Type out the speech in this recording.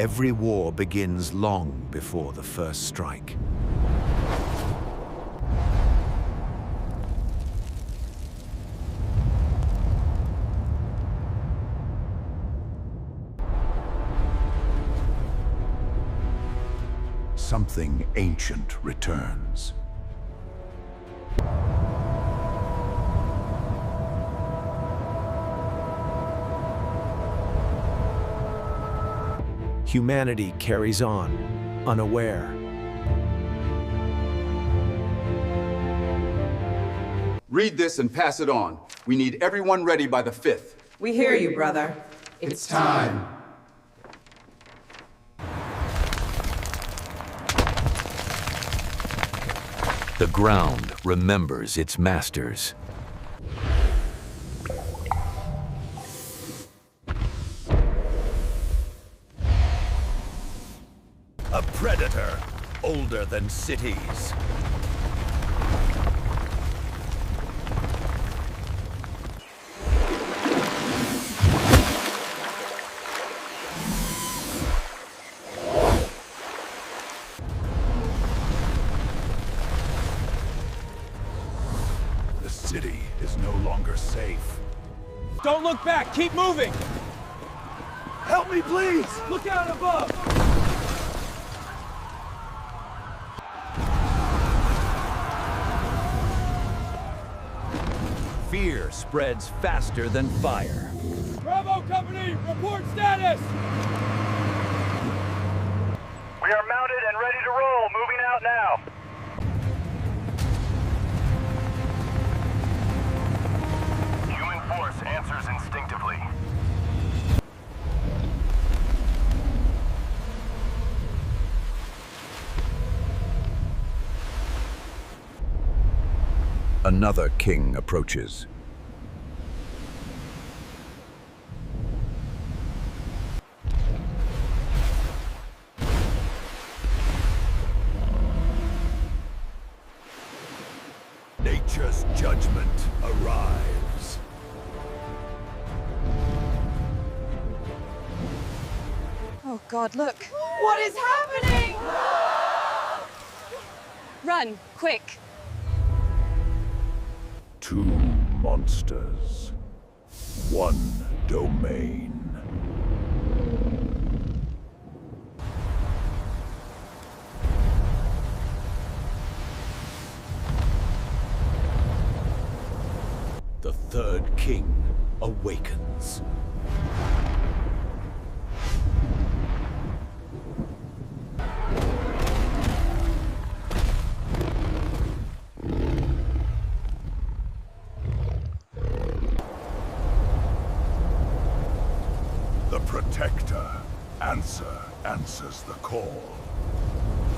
Every war begins long before the first strike. Something ancient returns. Humanity carries on, unaware. Read this and pass it on. We need everyone ready by the 5th. We hear you, brother. It's time. The ground remembers its masters. A predator, older than cities. The city is no longer safe. Don't look back! Keep moving! Help me, please! Look out above! Fear spreads faster than fire. Bravo Company, report status! We are mounted and ready to roll. Moving out now. Human force answers instinctively. Another king approaches. Nature's judgment arrives. Oh God, look. What is happening? Run, quick. Two monsters, one domain. The third king awakens. The Protector answers the call.